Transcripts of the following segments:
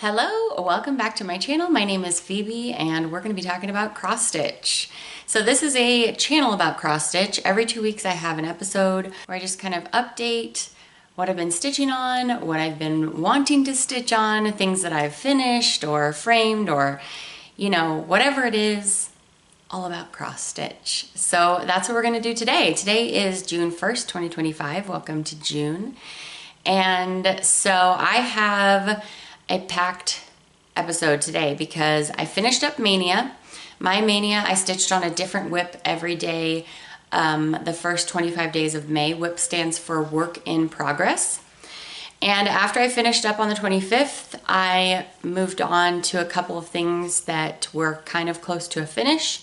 Hello, welcome back to my channel. My name is Phoebe and we're going to be talking about cross stitch. So this is a channel about cross stitch. Every 2 weeks I have an episode where I just kind of update what I've been stitching on, what I've been wanting to stitch on, things that I've finished or framed or, whatever it is, all about cross stitch. So that's what we're going to do today. Today is June 1st, 2025. Welcome to June. And so I have a packed episode today because I finished up Mania. My Mania, I stitched on a different whip every day the first 25 days of May. WIP stands for Work in Progress. And after I finished up on the 25th, I moved on to a couple of things that were kind of close to a finish.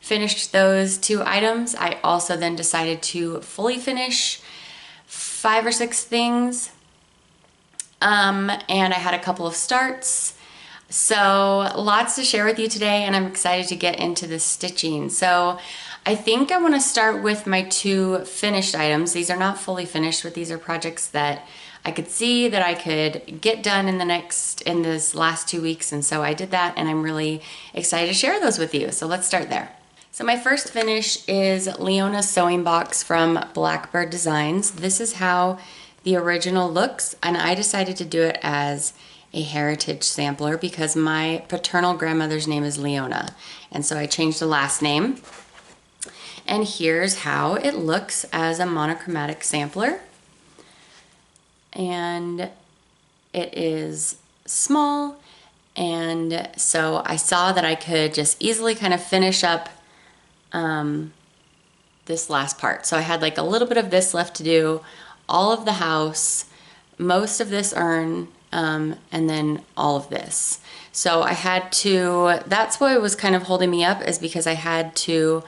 Finished those 2 items. I also then decided to fully finish 5 or 6 things. And I had a couple of starts. So lots to share with you today, and I'm excited to get into the stitching. So I think I want to start with my 2 finished items. These are not fully finished, but these are projects that I could see that I could get done in this last 2 weeks. And so I did that, and I'm really excited to share those with you. So let's start there. So my first finish is Leona's sewing box from Blackbird Designs. This is how the original looks, and I decided to do it as a heritage sampler because my paternal grandmother's name is Leona, and so I changed the last name. And here's how it looks as a monochromatic sampler. And it is small, and so I saw that I could just easily kind of finish up this last part. So I had like a little bit of this left to do, all of the house, most of this urn, and then all of this. So I had to, that's what was kind of holding me up, is because I had to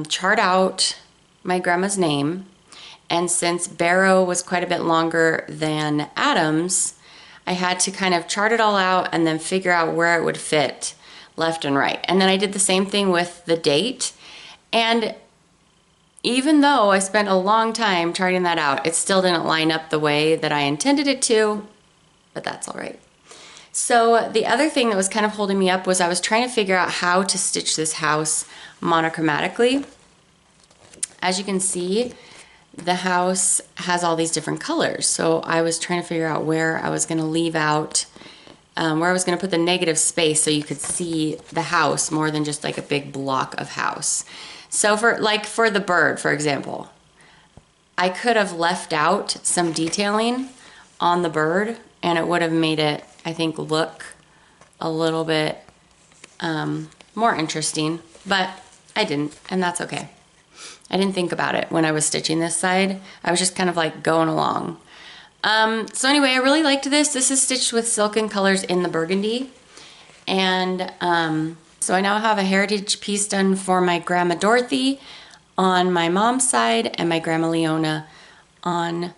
chart out my grandma's name. And since Barrow was quite a bit longer than Adams, I had to kind of chart it all out and then figure out where it would fit left and right. And then I did the same thing with the date. And even though I spent a long time charting that out, it still didn't line up the way that I intended it to, but that's all right. So the other thing that was kind of holding me up was I was trying to figure out how to stitch this house monochromatically. As you can see, the house has all these different colors. So I was trying to figure out where I was going to leave out, where I was going to put the negative space so you could see the house more than just like a big block of house. So for the bird, for example, I could have left out some detailing on the bird and it would have made it, I think, look a little bit more interesting, but I didn't, and that's okay. I didn't think about it when I was stitching this side. I was just kind of like going along. So anyway, I really liked this. This is stitched with Silken Colors in the burgundy. And so I now have a heritage piece done for my Grandma Dorothy on my mom's side and my Grandma Leona on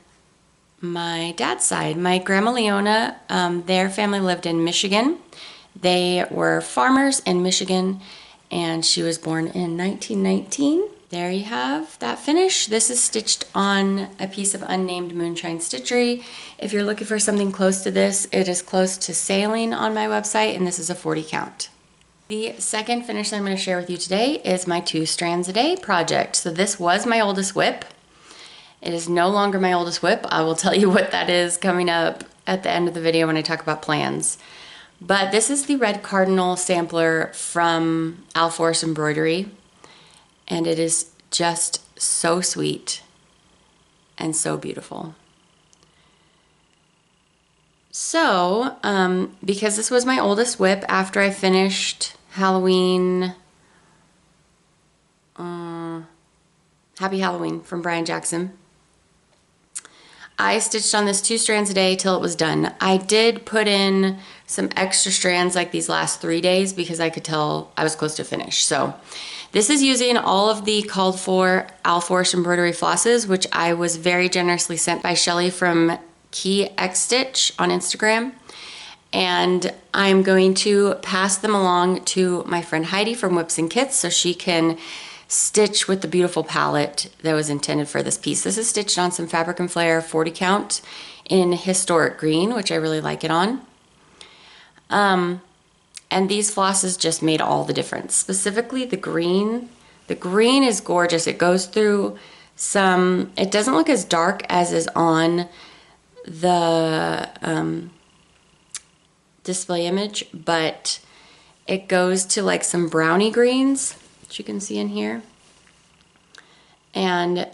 my dad's side. My Grandma Leona, their family lived in Michigan. They were farmers in Michigan, and she was born in 1919. There you have that finish. This is stitched on a piece of unnamed moonshine stitchery. If you're looking for something close to this, it is close to Sailing on my website, and this is a 40 count. The second finish that I'm going to share with you today is my 2 strands a day project. So this was my oldest whip. It is no longer my oldest whip. I will tell you what that is coming up at the end of the video when I talk about plans. But this is the red Cardinal sampler from Alforce Embroidery. And it is just so sweet and so beautiful. So, because this was my oldest whip, after I finished Halloween, Happy Halloween from Brian Jackson, I stitched on this 2 strands a day till it was done. I did put in some extra strands like these last 3 days because I could tell I was close to finish. So this is using all of the called for Alforce embroidery flosses, which I was very generously sent by Shelly from Key X Stitch on Instagram. And I'm going to pass them along to my friend Heidi from Whips and Kits so she can stitch with the beautiful palette that was intended for this piece. This is stitched on some Fabric and Flair 40 count in historic green, which I really like it on. And these flosses just made all the difference. Specifically the green. The green is gorgeous. It goes through some, it doesn't look as dark as is on the display image, but it goes to like some brownie greens, which you can see in here. And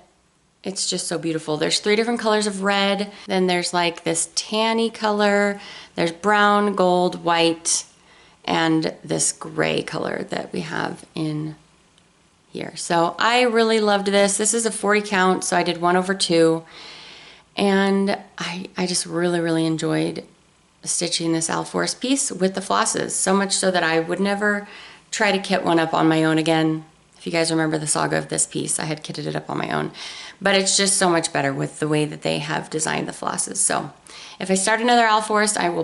it's just so beautiful. There's 3 different colors of red. Then there's like this tanny color. There's brown, gold, white, and this gray color that we have in here. So I really loved this. This is a 40 count, so I did 1/2. And I just really enjoyed stitching this Alforce piece with the flosses. So much so that I would never try to kit one up on my own again. If you guys remember the saga of this piece, I had kitted it up on my own. But it's just so much better with the way that they have designed the flosses. So if I start another Alforce, I will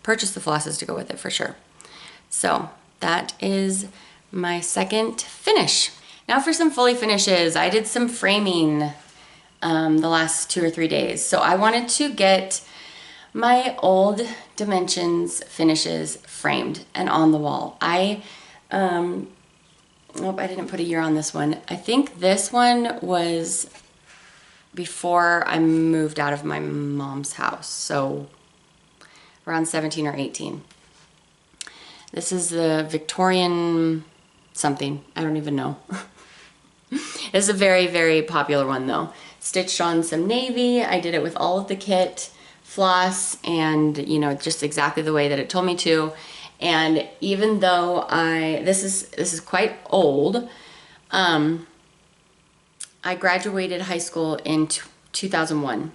purchase the flosses to go with it for sure. So that is my second finish. Now for some fully finishes. I did some framing the last 2 or 3 days. So I wanted to get my old Dimensions finishes framed and on the wall. Nope, I didn't put a year on this one. I think this one was before I moved out of my mom's house, so around 17 or 18. This is the Victorian something, I don't even know. This is a very popular one though. Stitched on some navy. I did it with all of the kit, floss, and you know, just exactly the way that it told me to. And even though this is quite old, I graduated high school in 2001.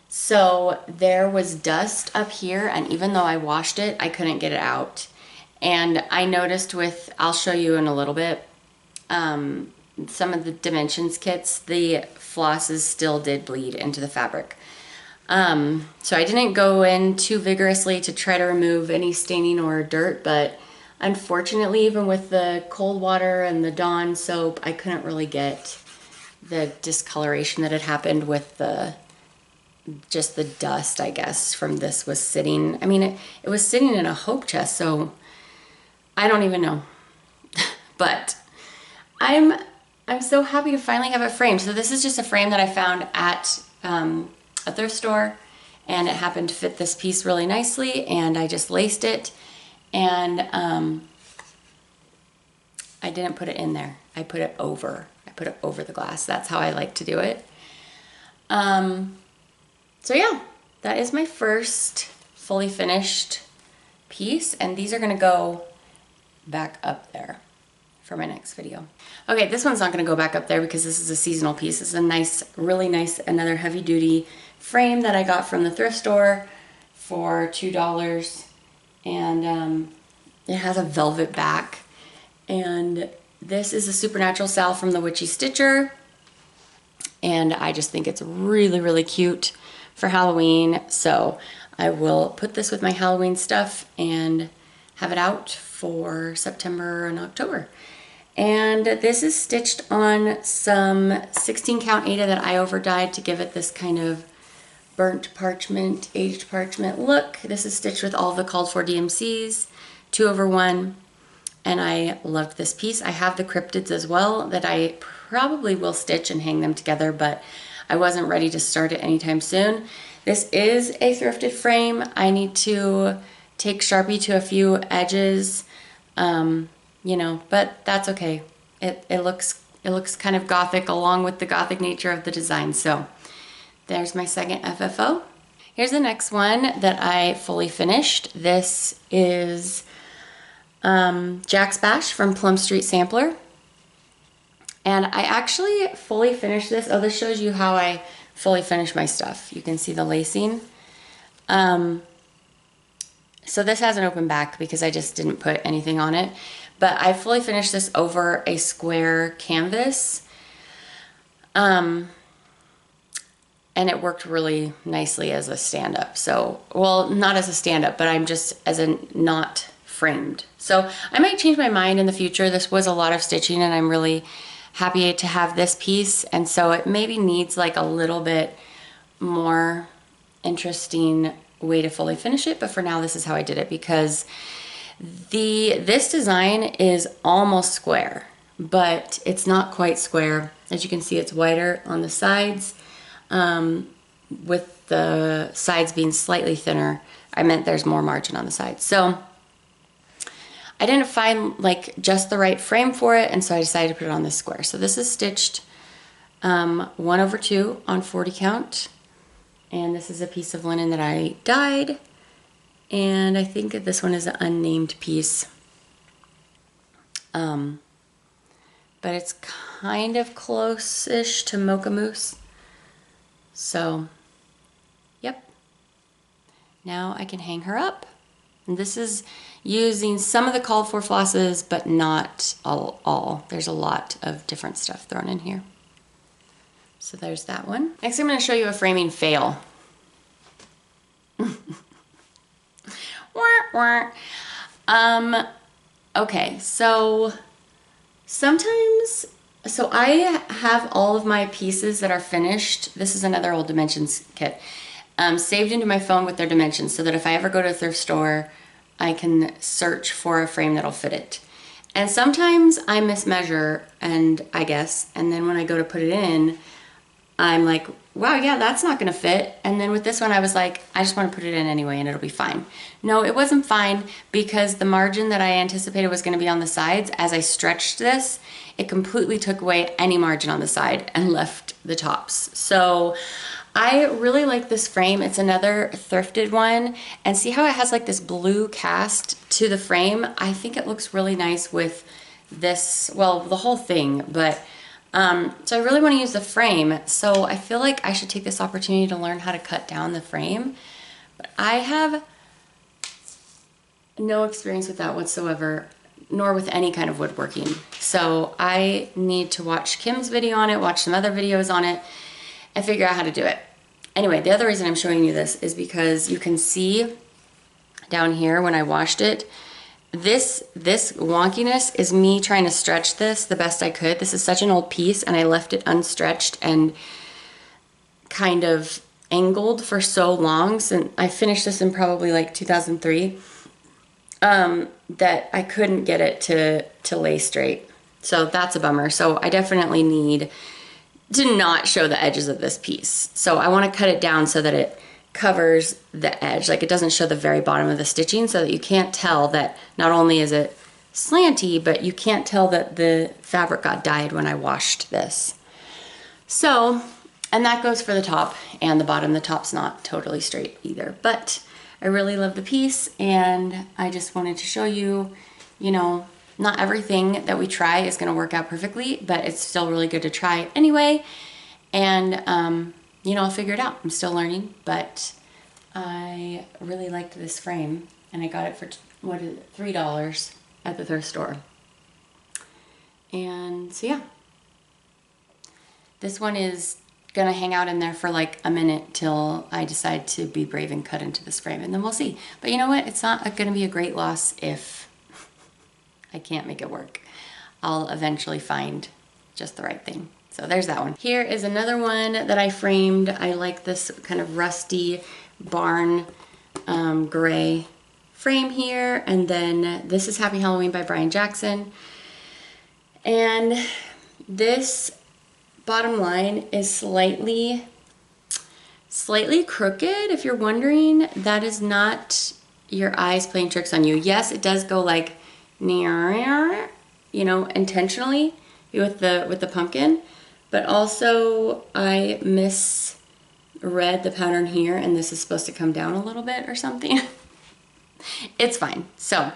So there was dust up here, and even though I washed it, I couldn't get it out. And I noticed with, I'll show you in a little bit, some of the Dimensions kits, the flosses still did bleed into the fabric. So I didn't go in too vigorously to try to remove any staining or dirt, but unfortunately, even with the cold water and the Dawn soap, I couldn't really get the discoloration that had happened with just the dust, I guess, from this was sitting. I mean, it was sitting in a hope chest, so I don't even know. But I'm so happy to finally have it framed. So this is just a frame that I found at a thrift store, and it happened to fit this piece really nicely, and I just laced it, and I didn't put it in there. I put it over the glass. That's how I like to do it. So yeah, that is my first fully finished piece, and these are gonna go back up there for my next video. Okay, this one's not gonna go back up there because this is a seasonal piece. This is a nice, really nice, another heavy duty frame that I got from the thrift store for $2, and it has a velvet back, and this is a Supernatural Sal from the Witchy Stitcher, and I just think it's really cute for Halloween, so I will put this with my Halloween stuff and have it out for September and October. And this is stitched on some 16 count Aida that I over dyed to give it this kind of burnt parchment, aged parchment look. This is stitched with all the called for DMCs, 2/1, and I loved this piece. I have the cryptids as well that I probably will stitch and hang them together, but I wasn't ready to start it anytime soon. This is a thrifted frame. I need to take Sharpie to a few edges, you know, but that's okay. It looks kind of gothic along with the gothic nature of the design. So there's my second FFO. Here's the next one that I fully finished. This is Jack's Bash from Plumstreet Sampler. And I actually fully finished this. Oh, this shows you how I fully finish my stuff. You can see the lacing. So this has an open back because I just didn't put anything on it. But I fully finished this over a square canvas. And it worked really nicely as a stand-up. So, well, not as a stand-up, but I'm just as a not framed. So I might change my mind in the future. This was a lot of stitching, and I'm really happy to have this piece. And so it maybe needs like a little bit more interesting way to fully finish it, but for now this is how I did it, because this design is almost square, but it's not quite square. As you can see, it's wider on the sides, with the sides being slightly thinner. I meant there's more margin on the sides. So I didn't find like just the right frame for it, and so I decided to put it on this square. So this is stitched 1/2 on 40 count, and this is a piece of linen that I dyed, and I think this one is an unnamed piece, but it's kind of close-ish to Mocha Mousse. So yep, now I can hang her up. And this is using some of the called for flosses, but not all. There's a lot of different stuff thrown in here. So there's that one. Next I'm going to show you a framing fail. Okay, so sometimes, so I have all of my pieces that are finished. This is another old dimensions kit. Saved into my phone with their dimensions, so that if I ever go to a thrift store, I can search for a frame that'll fit it. And sometimes I mismeasure, and then when I go to put it in, I'm like, wow, yeah, that's not gonna fit. And then with this one, I was like, I just wanna put it in anyway and it'll be fine. No, it wasn't fine, because the margin that I anticipated was gonna be on the sides, as I stretched this, it completely took away any margin on the side and left the tops. So I really like this frame. It's another thrifted one, and see how it has like this blue cast to the frame? I think it looks really nice with this, well, the whole thing, but so I really want to use the frame. So I feel like I should take this opportunity to learn how to cut down the frame, but I have no experience with that whatsoever, nor with any kind of woodworking. So I need to watch Kim's video on it, watch some other videos on it, and figure out how to do it. Anyway, the other reason I'm showing you this is because you can see down here when I washed it, this wonkiness is me trying to stretch this the best I could. This is such an old piece, and I left it unstretched and kind of angled for so long, since I finished this in probably like 2003, that I couldn't get it to lay straight. So that's a bummer. So I definitely need to not show the edges of this piece. So I want to cut it down so that it covers the edge, like it doesn't show the very bottom of the stitching, so that you can't tell that not only is it slanty, but you can't tell that the fabric got dyed when I washed this. So, and that goes for the top and the bottom. The top's not totally straight either, but I really love the piece, and I just wanted to show you, you know, not everything that we try is going to work out perfectly, but it's still really good to try anyway. And, you know, I'll figure it out. I'm still learning, but I really liked this frame, and I got it for, what is it, $3 at the thrift store. And so, yeah. This one is going to hang out in there for like a minute till I decide to be brave and cut into this frame, and then we'll see. But you know what? It's not going to be a great loss if I can't make it work. I'll eventually find just the right thing. So there's that one. Here is another one that I framed. I like this kind of rusty barn gray frame here. And then this is Happy Halloween by Brian Jackson. And this bottom line is slightly crooked. If you're wondering, that is not your eyes playing tricks on you. Yes, it does go like, you know, intentionally with the pumpkin, but also I misread the pattern here, and this is supposed to come down a little bit or something. It's fine. So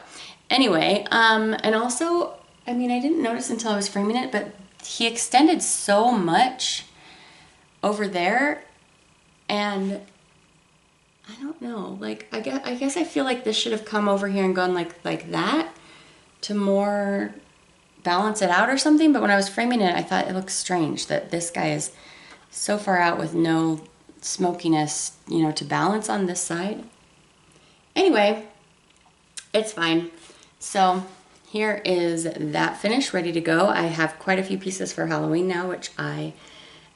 anyway, and also, I mean, I didn't notice until I was framing it, but he extended so much over there, and I don't know, like, I guess I feel like this should have come over here and gone like that to more balance it out or something. But when I was framing it, I thought it looked strange that this guy is so far out with no smokiness, you know, to balance on this side. Anyway, it's fine. So here is that finish ready to go. I have quite a few pieces for Halloween now, which I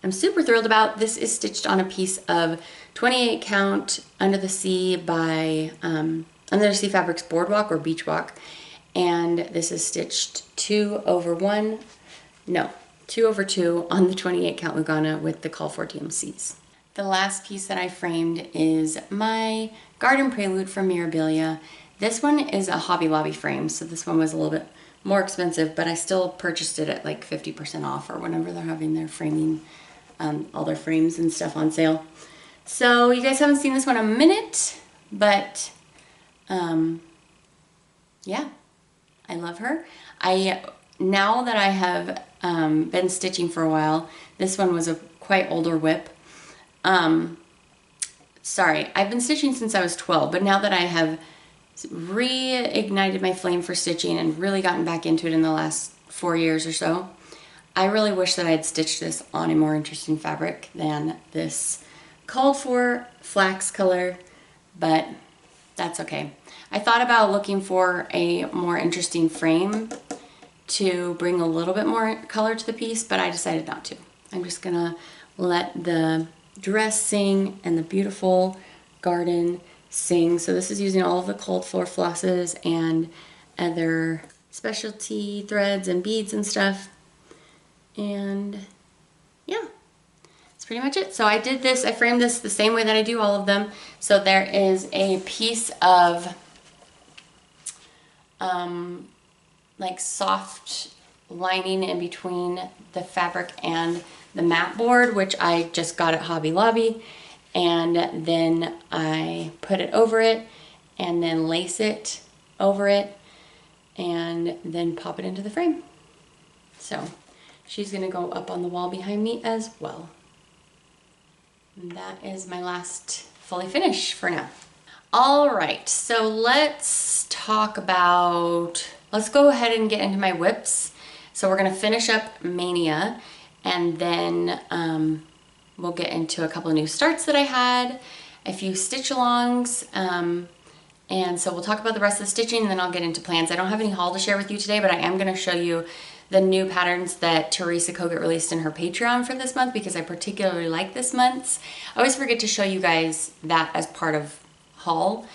am super thrilled about. This is stitched on a piece of 28 count Under the Sea by Under the Sea Fabrics Boardwalk or Beach Walk. And this is stitched 2/1, no, 2/2 on the 28 count Lugana with the Call for DMCs. The last piece that I framed is my Garden Prelude from Mirabilia. This one is a Hobby Lobby frame, so this one was a little bit more expensive, but I still purchased it at like 50% off or whenever they're having their framing, all their frames and stuff on sale. So you guys haven't seen this one in a minute, but yeah, I love her. Now that I have been stitching for a while, this one was a quite older whip. Sorry, I've been stitching since I was 12, but now that I have reignited my flame for stitching and really gotten back into it in the last 4 years or so, I really wish that I had stitched this on a more interesting fabric than this called for flax color, but that's okay. I thought about looking for a more interesting frame to bring a little bit more color to the piece, but I decided not to. I'm just gonna let the dress sing and the beautiful garden sing. So this is using all of the cold floor flosses and other specialty threads and beads and stuff. And yeah, that's pretty much it. So I did this, I framed this the same way that I do all of them. So there is a piece of like soft lining in between the fabric and the mat board, which I just got at Hobby Lobby, and then I put it over it and then lace it over it and then pop it into the frame. So she's gonna go up on the wall behind me as well. And that is my last fully finished for now. All right, so let's talk about, let's go ahead and get into my whips. So we're gonna finish up Mania, and then we'll get into a couple of new starts that I had, a few stitch alongs, and so we'll talk about the rest of the stitching, and then I'll get into plans. I don't have any haul to share with you today, but I am gonna show you the new patterns that Teresa Kogut released in her Patreon for this month, because I particularly like this month's. I always forget to show you guys that as part of haul,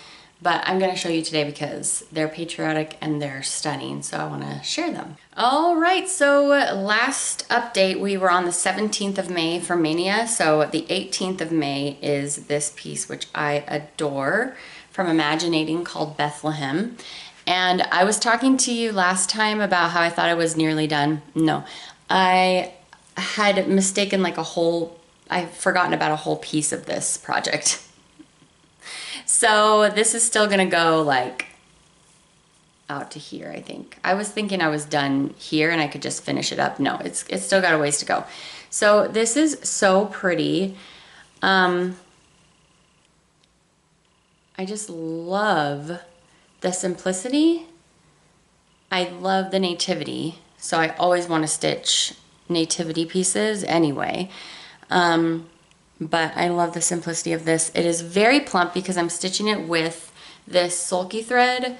but I'm gonna show you today because they're patriotic and they're stunning, so I wanna share them. All right, so last update, we were on the 17th of May for Mania, so the 18th of May is this piece, which I adore, from Imaginating, called Bethlehem. And I was talking to you last time about how I thought I was nearly done. No, I had mistaken like I've forgotten about a whole piece of this project. So this is still gonna go like out to here, I think. I was thinking I was done here and I could just finish it up. No, it's still got a ways to go. So this is so pretty. I just love the simplicity. I love the nativity. So I always want to stitch nativity pieces anyway. But I love the simplicity of this. It is very plump because I'm stitching it with this sulky thread.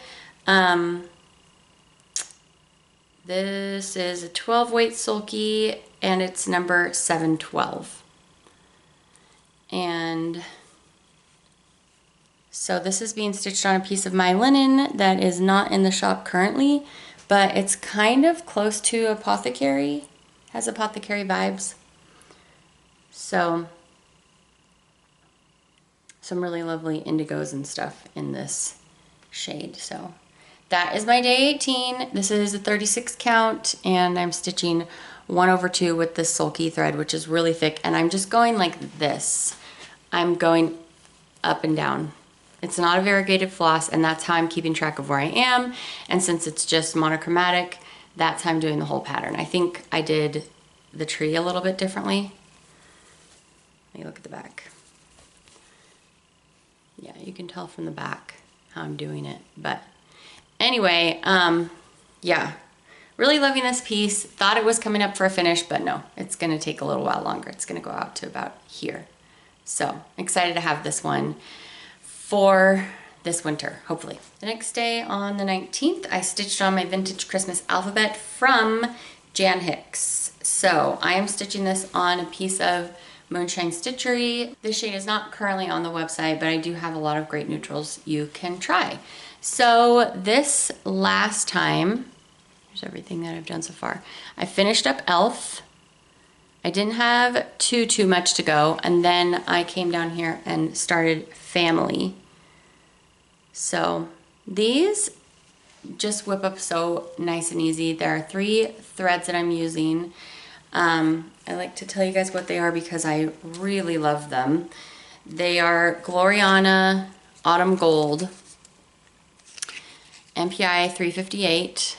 This is a 12 weight sulky and it's number 712. And so this is being stitched on a piece of my linen that is not in the shop currently, but it's kind of close to Apothecary, has Apothecary vibes. So some really lovely indigos and stuff in this shade. So that is my day 18. This is a 36 count and I'm stitching 1/2 with this sulky thread, which is really thick. And I'm just going like this. I'm going up and down. It's not a variegated floss, and that's how I'm keeping track of where I am. And since it's just monochromatic, that's how I'm doing the whole pattern. I think I did the tree a little bit differently. Let me look at the back. Yeah, you can tell from the back how I'm doing it. But anyway, yeah, really loving this piece. Thought it was coming up for a finish, but no, it's gonna take a little while longer. It's gonna go out to about here. So excited to have this one for this winter, hopefully. The next day on the 19th, I stitched on my vintage Christmas alphabet from Hicks. So I am stitching this on a piece of Moonshine Stitchery. This shade is not currently on the website, but I do have a lot of great neutrals you can try. So this last time, here's everything that I've done so far. I finished up Elf. I didn't have too much to go, and then I came down here and started Family. So these just whip up so nice and easy. There are 3 threads that I'm using. I like to tell you guys what they are because I really love them. They are Gloriana Autumn Gold, MPI 358,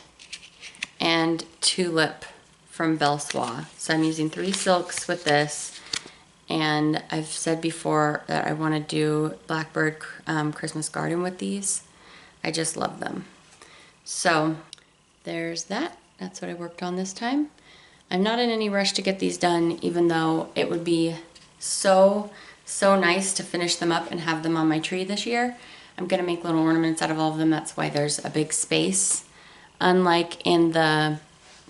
and Tulip from Belsois. So I'm using 3 silks with this, and I've said before that I want to do Blackbird Christmas Garden with these. I just love them. So there's that. That's what I worked on this time. I'm not in any rush to get these done, even though it would be so nice to finish them up and have them on my tree this year. I'm gonna make little ornaments out of all of them. That's why there's a big space. Unlike in the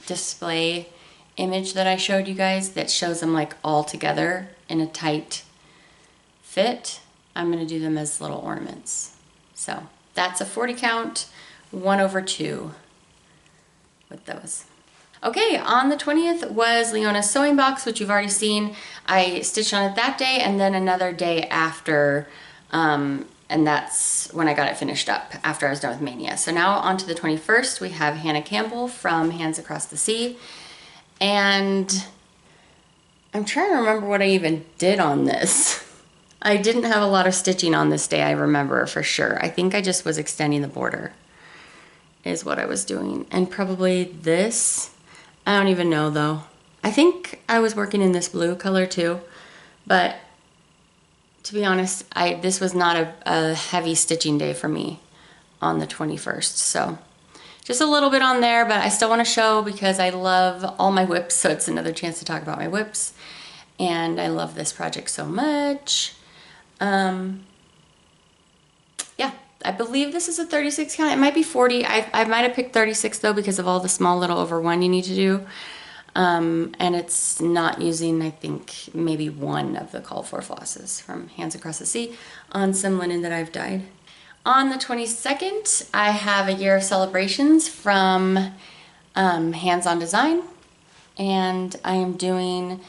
display image that I showed you guys that shows them like all together in a tight fit, I'm gonna do them as little ornaments. So that's a 40 count, 1/2 with those. Okay, on the 20th was Leona's sewing box, which you've already seen. I stitched on it that day and then another day after, and that's when I got it finished up after I was done with Mania. So now on to the 21st, we have Hannah Campbell from Hands Across the Sea. And I'm trying to remember what I even did on this. I didn't have a lot of stitching on this day, I remember for sure. I think I just was extending the border is what I was doing. And probably this. I don't even know though. I think I was working in this blue color too, but to be honest, this was not a heavy stitching day for me on the 21st. So just a little bit on there, but I still want to show because I love all my whips. So it's another chance to talk about my whips. And I love this project so much. Yeah, I believe this is a 36 count. It might be 40. I might have picked 36 though because of all the small little over 1 you need to do. And it's not using, I think, maybe 1 of the called for flosses from Hands Across the Sea on some linen that I've dyed. On the 22nd, I have a year of celebrations from Hands on Design, and I am doing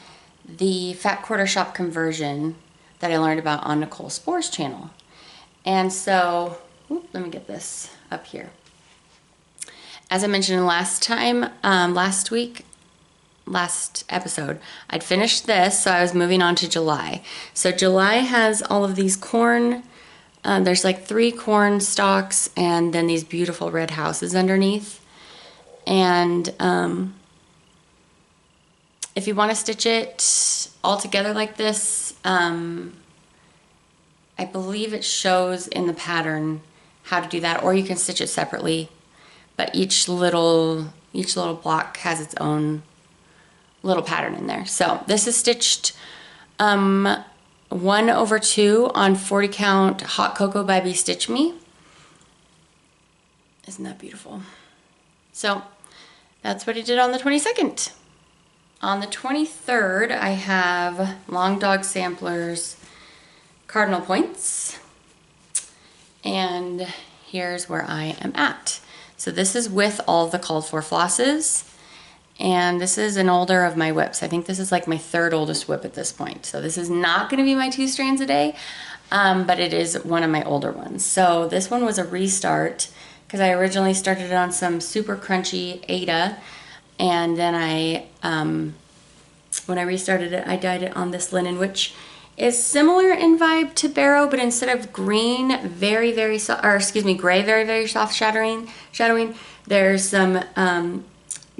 the Fat Quarter Shop conversion that I learned about on Nicole Spore's channel. And so, let me get this up here. As I mentioned last time, last episode, I'd finished this, so I was moving on to July. So July has all of these corn, there's like 3 corn stalks and then these beautiful red houses underneath. And if you want to stitch it all together like this, I believe it shows in the pattern how to do that, or you can stitch it separately. But each little block has its own little pattern in there. So this is stitched 1/2 on 40 count Hot Cocoa by Bee Stitch Me. Isn't that beautiful? So that's what I did on the 22nd. On the 23rd, I have Long Dog Samplers Cardinal points. And here's where I am at. So this is with all the called for flosses. And this is an older of my whips. I think this is like my 3rd oldest whip at this point. So this is not going to be my 2 strands a day, but it is one of my older ones. So this one was a restart because I originally started it on some super crunchy Ada, and then when I restarted it, I dyed it on this linen, which is similar in vibe to Barrow, but instead of green, very soft, or excuse me, gray, very soft shadowing, there's some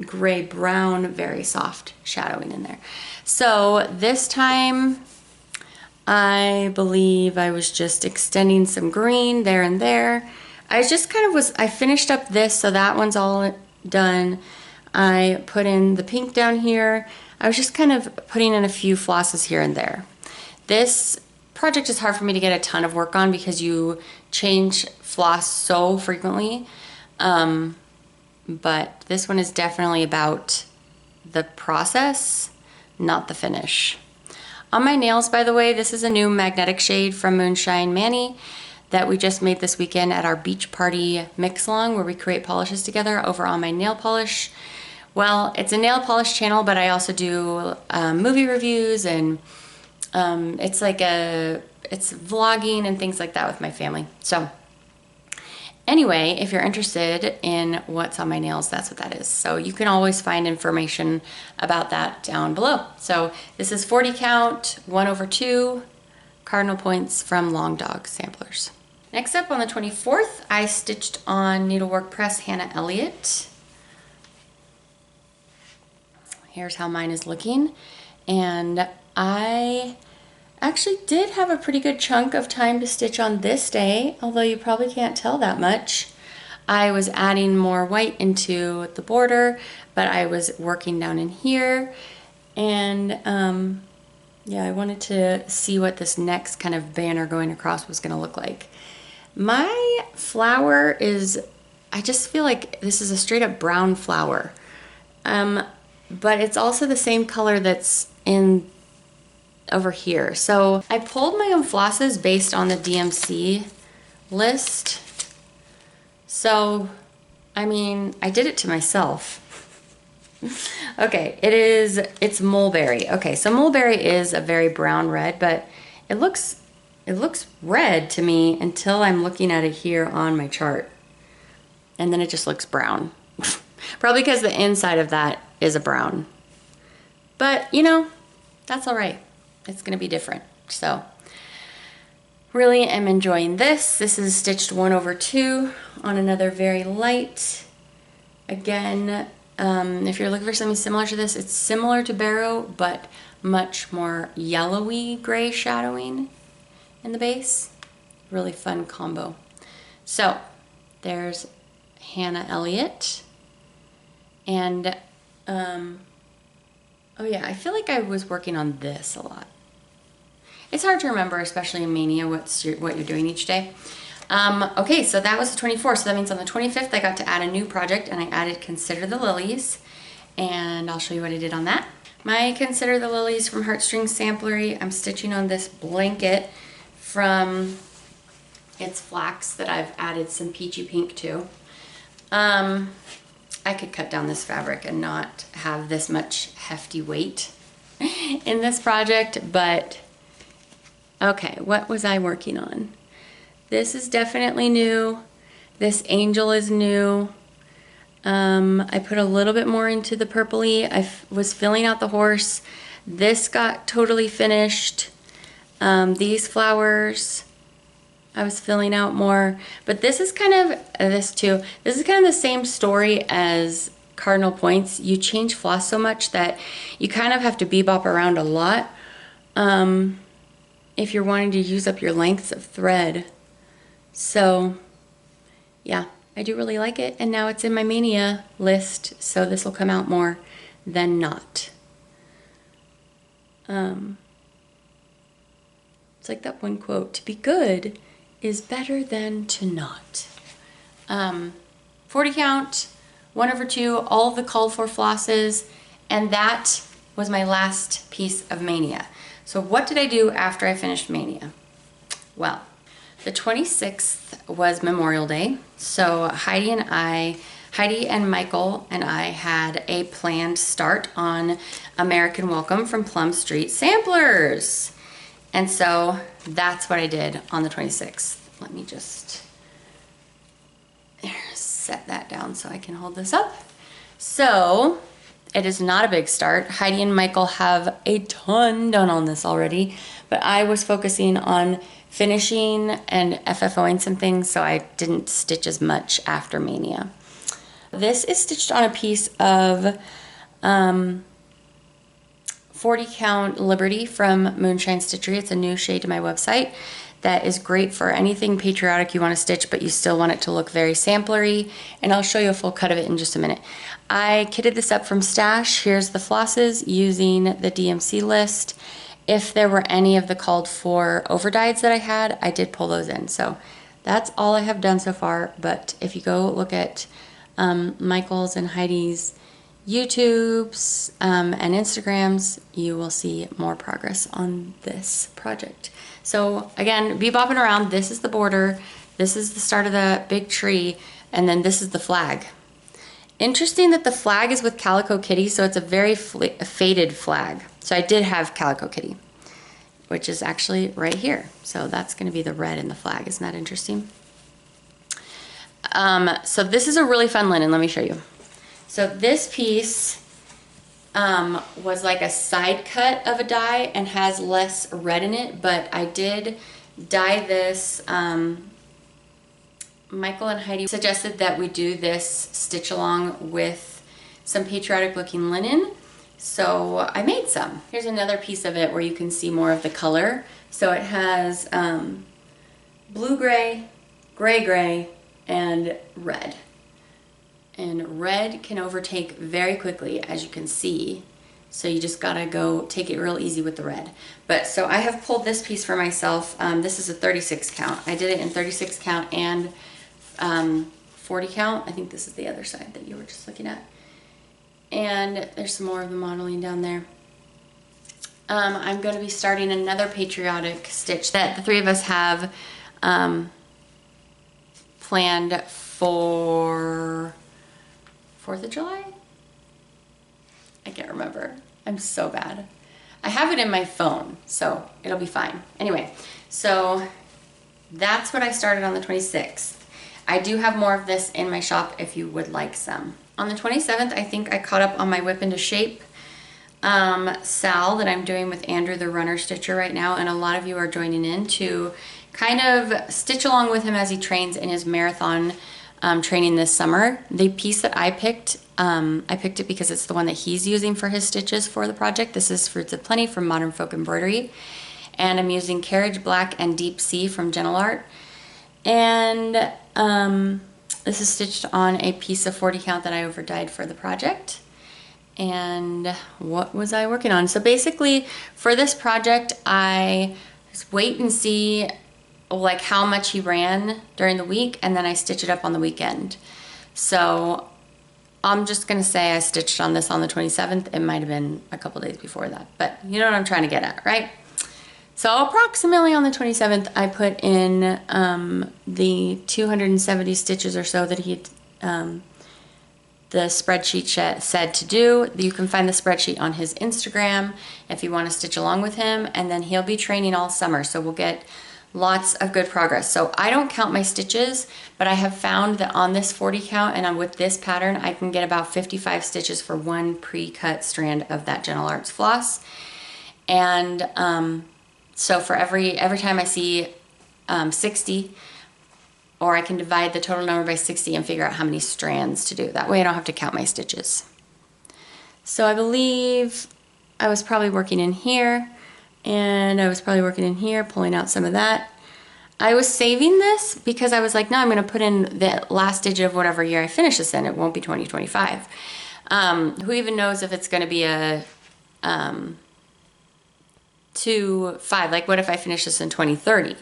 gray brown, very soft shadowing in there. So this time, I believe I was just extending some green there and there. I just kind of I finished up this, so that one's all done. I put in the pink down here. I was just kind of putting in a few flosses here and there. This project is hard for me to get a ton of work on because you change floss so frequently. But this one is definitely about the process, not the finish. On my nails, by the way, this is a new magnetic shade from Moonshine Manny that we just made this weekend at our beach party mix-along where we create polishes together over on my nail polish. Well, it's a nail polish channel, but I also do movie reviews, and it's vlogging and things like that with my family. So anyway, if you're interested in what's on my nails, that's what that is. So you can always find information about that down below. So this is 40 count, 1/2 cardinal points from Long Dog Samplers. Next up, on the 24th, I stitched on Needlework Press Hannah Elliot. Here's how mine is looking. And I actually did have a pretty good chunk of time to stitch on this day, although you probably can't tell that much. I was adding more white into the border, but I was working down in here. And yeah, I wanted to see what this next kind of banner going across was gonna look like. My flower is, I just feel like this is a straight up brown flower. But it's also the same color that's in over here. So I pulled my own flosses based on the DMC list. So, I mean, I did it to myself. Okay, it's mulberry. Okay, so mulberry is a very brown red, but it looks red to me until I'm looking at it here on my chart. And then it just looks brown. Probably because the inside of that is a brown. But, you know, that's all right. It's gonna be different. So, really am enjoying this. This is stitched 1/2 on another very light. Again, if you're looking for something similar to this, it's similar to Barrow, but much more yellowy gray shadowing in the base. Really fun combo. So, there's Hannah Elliot. And, oh yeah, I feel like I was working on this a lot. It's hard to remember, especially in Mania, what you're doing each day. Okay, so that was the 24th, so that means on the 25th I got to add a new project, and I added Consider the Lilies, and I'll show you what I did on that. My Consider the Lilies from Heartstring Samplery, I'm stitching on this blanket from It's Flax that I've added some peachy pink to. I could cut down this fabric and not have this much hefty weight in this project, but okay, what was I working on? This is definitely new. This angel is new. I put a little bit more into the purpley. I was filling out the horse. This got totally finished. These flowers, I was filling out more, but this is kind of, this too, this is kind of the same story as Cardinal Points. You change floss so much that you kind of have to bebop around a lot if you're wanting to use up your lengths of thread. So yeah, I do really like it, and now it's in my Mania list, so this will come out more than not. It's like that one quote, to be good is better than to not. 40 count, 1/2, all of the called for flosses, and that was my last piece of Mania. So what did I do after I finished Mania? Well, the 26th was Memorial Day, so Heidi and Michael and I had a planned start on American Welcome from Plumstreet Samplers. And so that's what I did on the 26th. Let me just set that down so I can hold this up. So it is not a big start. Heidi and Michael have a ton done on this already, but I was focusing on finishing and FFOing some things, so I didn't stitch as much after Mania. This is stitched on a piece of 40 count Liberty from Moonshine Stitchery. It's a new shade to my website that is great for anything patriotic you want to stitch, but you still want it to look very samplery, and I'll show you a full cut of it in just a minute. I kitted this up from Stash. Here's the flosses using the DMC list. If there were any of the called for overdyes that I had, I did pull those in. So that's all I have done so far, but if you go look at Michael's and Heidi's, YouTubes and Instagrams, you will see more progress on this project. So again, be bopping around. This is the border. This is the start of the big tree. And then this is the flag. Interesting that the flag is with Calico Kitty, so it's a very faded flag. So I did have Calico Kitty, which is actually right here. So that's going to be the red in the flag. Isn't that interesting? So this is a really fun linen. Let me show you. So this piece was like a side cut of a dye and has less red in it, but I did dye this. Michael and Heidi suggested that we do this stitch along with some patriotic looking linen. So I made some. Here's another piece of it where you can see more of the color. So it has blue gray, gray gray, and red. And red can overtake very quickly, as you can see. So you just gotta go take it real easy with the red. But so I have pulled this piece for myself. This is a 36 count. I did it in 36 count and 40 count. I think this is the other side that you were just looking at. And there's some more of the modeling down there. I'm going to be starting another patriotic stitch that the three of us have planned for 4th of July? I can't remember. I'm so bad. I have it in my phone, so it'll be fine. Anyway, so that's what I started on the 26th. I do have more of this in my shop if you would like some. On the 27th, I think I caught up on my Whip into Shape sal that I'm doing with Andrew, the runner stitcher right now, and a lot of you are joining in to kind of stitch along with him as he trains in his marathon training this summer. The piece that I picked it because it's the one that he's using for his stitches for the project. This is Fruits of Plenty from Modern Folk Embroidery, and I'm using Carriage Black and Deep Sea from Gentle Art. And this is stitched on a piece of 40 count that I over dyed for the project. And what was I working on? So basically for this project, I just wait and see like how much he ran during the week, and then I stitch it up on the weekend. So I'm just gonna say I stitched on this on the 27th. It might have been a couple days before that, but you know what I'm trying to get at, right? So approximately on the 27th, I put in the 270 stitches or so that the spreadsheet said to do. You can find the spreadsheet on his Instagram if you want to stitch along with him, and then he'll be training all summer, so we'll get lots of good progress. So I don't count my stitches, but I have found that on this 40 count and with this pattern, I can get about 55 stitches for one pre-cut strand of that Gentle Arts floss. And so for every time I see 60, or I can divide the total number by 60 and figure out how many strands to do. That way I don't have to count my stitches. So I believe I was probably working in here, and I was probably working in here, pulling out some of that. I was saving this because I was like, no, I'm gonna put in the last digit of whatever year I finish this in. It won't be 2025. Who even knows if it's gonna be a 2-5, like what if I finish this in 2030?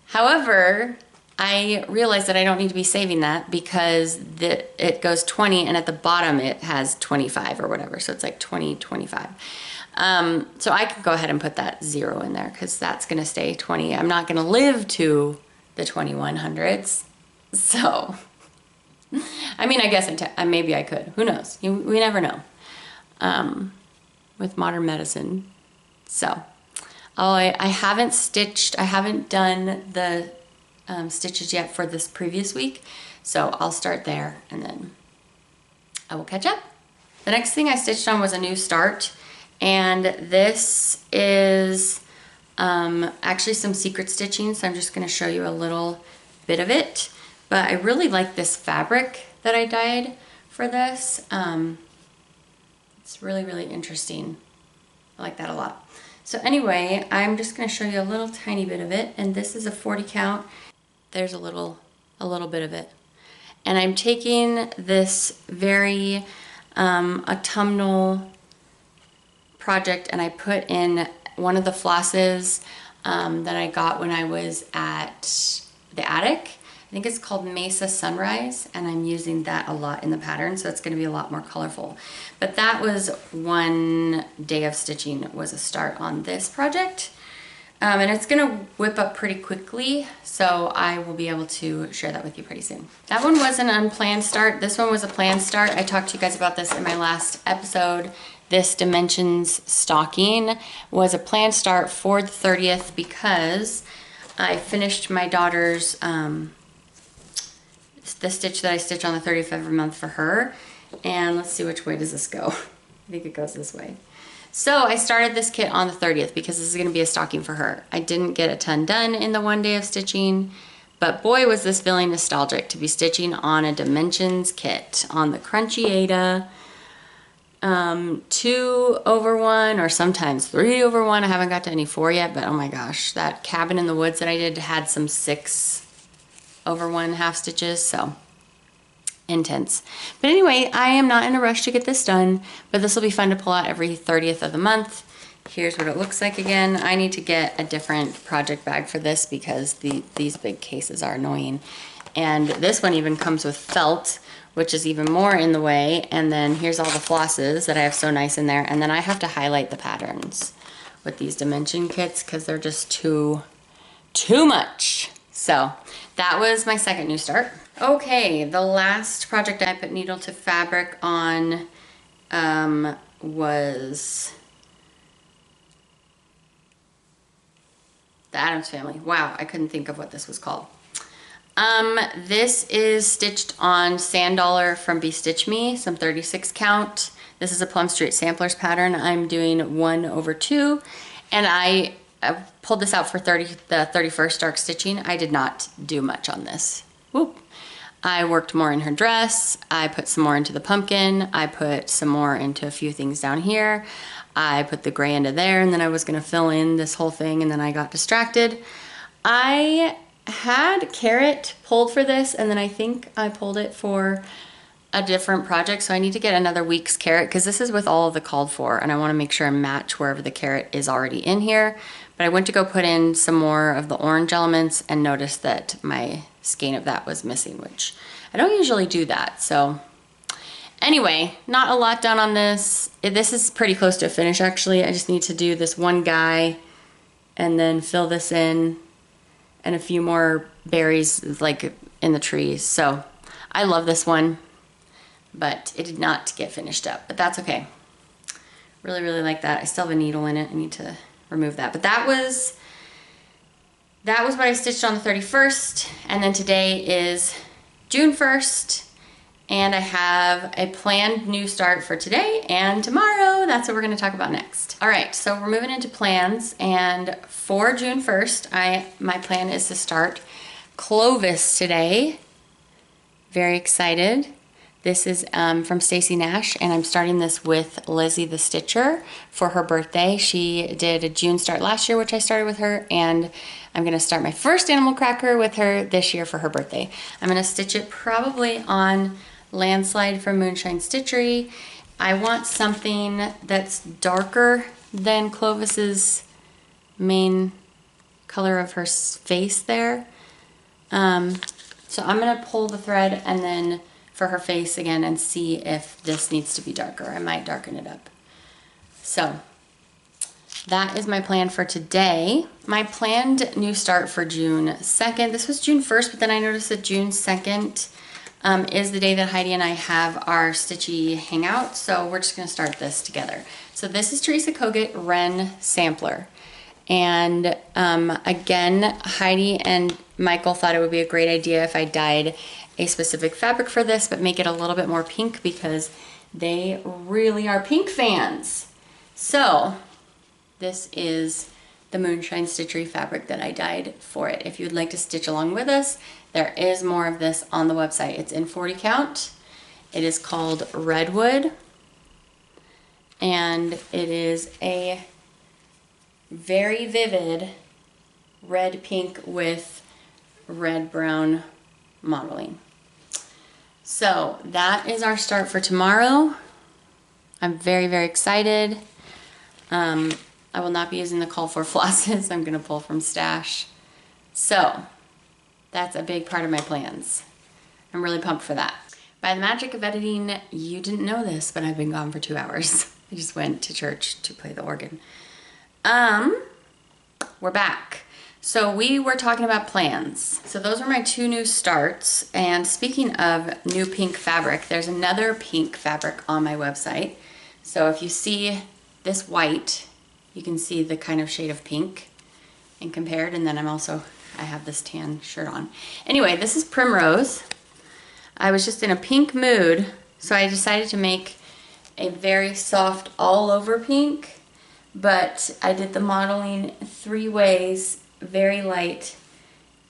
However, I realized that I don't need to be saving that because it goes 20 and at the bottom it has 25 or whatever, so it's like 2025. So I can go ahead and put that 0 in there because that's gonna stay 20. I'm not gonna live to the 2100s, so I mean, I guess maybe I could. Who knows? We never know with modern medicine. So I haven't done the stitches yet for this previous week, so I'll start there and then I will catch up. The next thing I stitched on was a new start, and this is actually some secret stitching, so I'm just going to show you a little bit of it. But I really like this fabric that I dyed for this. It's really, really interesting. I like that a lot. So anyway, I'm just going to show you a little tiny bit of it, and this is a 40 count. There's a little bit of it. And I'm taking this very autumnal project, and I put in one of the flosses that I got when I was at the attic. think it's called Mesa Sunrise, and I'm using that a lot in the pattern, so it's gonna be a lot more colorful. But that was one day of stitching, was a start on this project. And it's gonna whip up pretty quickly, so I will be able to share that with you pretty soon. That one was an unplanned start. This one was a planned start. I talked to you guys about this in my last episode. This Dimensions stocking was a planned start for the 30th because I finished my daughter's, the stitch that I stitch on the 30th of every month for her. And let's see, which way does this go? I think it goes this way. So I started this kit on the 30th because this is going to be a stocking for her. I didn't get a ton done in the one day of stitching, but boy was this feeling nostalgic to be stitching on a Dimensions kit on the Crunchy Ada 2/1 or sometimes 3/1. I haven't got to any 4 yet, but oh my gosh, that Cabin in the Woods that I did had some 6/1 half stitches, so intense. But anyway, I am not in a rush to get this done, but this will be fun to pull out every 30th of the month. Here's what it looks like again. I need to get a different project bag for this because these big cases are annoying. And this one even comes with felt, which is even more in the way. And then here's all the flosses that I have so nice in there. And then I have to highlight the patterns with these dimension kits because they're just too much. So that was my second new start. Okay, the last project I put needle to fabric on was the Addams Family. Wow, I couldn't think of what this was called. This is stitched on Sand Dollar from Be Stitch Me, some 36 count. This is a Plumstreet samplers pattern. I'm doing 1/2, and I pulled this out for the 31st dark stitching. I did not do much on this. Whoop. I worked more in her dress. I put some more into the pumpkin. I put some more into a few things down here. I put the gray into there, and then I was gonna fill in this whole thing, and then I got distracted. I had Carrot pulled for this, and then I think I pulled it for a different project, so I need to get another week's Carrot because this is with all of the called for, and I want to make sure I match wherever the Carrot is already in here. But I went to go put in some more of the orange elements and noticed that my skein of that was missing, which I don't usually do that. So anyway, not a lot done on this. This is pretty close to a finish actually. I just need to do this one guy and then fill this in and a few more berries like in the trees. So I love this one, but it did not get finished up, but that's okay. Really, really like that. I still have a needle in it. I need to remove that. But that was what I stitched on the 31st. And then today is June 1st. And I have a planned new start for today and tomorrow. That's what we're gonna talk about next. All right, so we're moving into plans. And for June 1st, my plan is to start Clovis today. Very excited. This is from Stacy Nash, and I'm starting this with Lizzie the Stitcher for her birthday. She did a June start last year, which I started with her, and I'm gonna start my first animal cracker with her this year for her birthday. I'm gonna stitch it probably on Landslide from Moonshine Stitchery. I want something that's darker than Clovis's main color of her face there. So I'm gonna pull the thread and then for her face again and see if this needs to be darker. I might darken it up. So that is my plan for today. My planned new start for June 2nd. This was June 1st, but then I noticed that June 2nd is the day that Heidi and I have our stitchy hangout. So we're just gonna start this together. So this is Teresa Kogut Wren Sampler. And again, Heidi and Michael thought it would be a great idea if I dyed a specific fabric for this, but make it a little bit more pink because they really are pink fans. So this is the Moonshine Stitchery fabric that I dyed for it. If you'd like to stitch along with us, there is more of this on the website. It's in 40 count. It is called Redwood, and it is a very vivid red pink with red brown modeling. So that is our start for tomorrow. I'm very, very excited. I will not be using the call for flosses. I'm gonna pull from stash. So that's a big part of my plans. I'm really pumped for that. By the magic of editing, you didn't know this, but I've been gone for 2 hours. I just went to church to play the organ. We're back. So we were talking about plans. So those are my 2 new starts. And speaking of new pink fabric, there's another pink fabric on my website. So if you see this white, you can see the kind of shade of pink and compared. And then I have this tan shirt on. Anyway, this is Primrose. I was just in a pink mood, so I decided to make a very soft all over pink, but I did the modeling 3 ways, very light,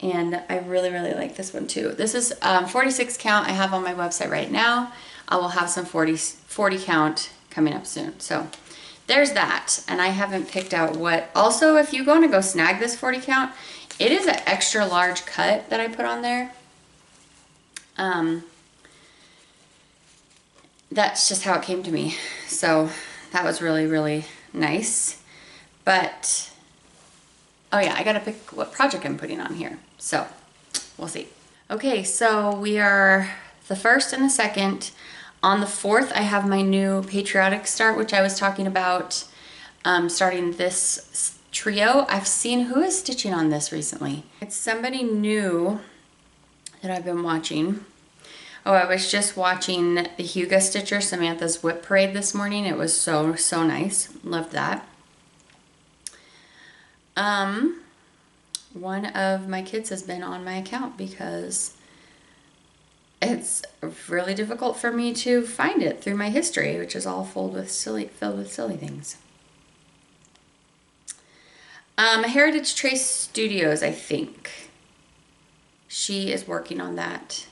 and I really, really like this one too. This is 46 count I have on my website right now. I will have some 40 count coming up soon. So there's that, and I haven't picked out what. Also, if you want to go snag this 40 count, it is an extra large cut that I put on there. That's just how it came to me. So that was really, really nice. But, oh yeah, I gotta pick what project I'm putting on here. So we'll see. Okay, so we are the 1st and the 2nd. On the 4th, I have my new Patriotic start, which I was talking about, starting this trio. I've seen who is stitching on this recently. It's somebody new that I've been watching. Oh, I was just watching the Hugo Stitcher, Samantha's Whip Parade this morning. It was so nice. Loved that. One of my kids has been on my account because it's really difficult for me to find it through my history, which is all filled with silly things. Heritage Trace Studios, I think. She is working on that.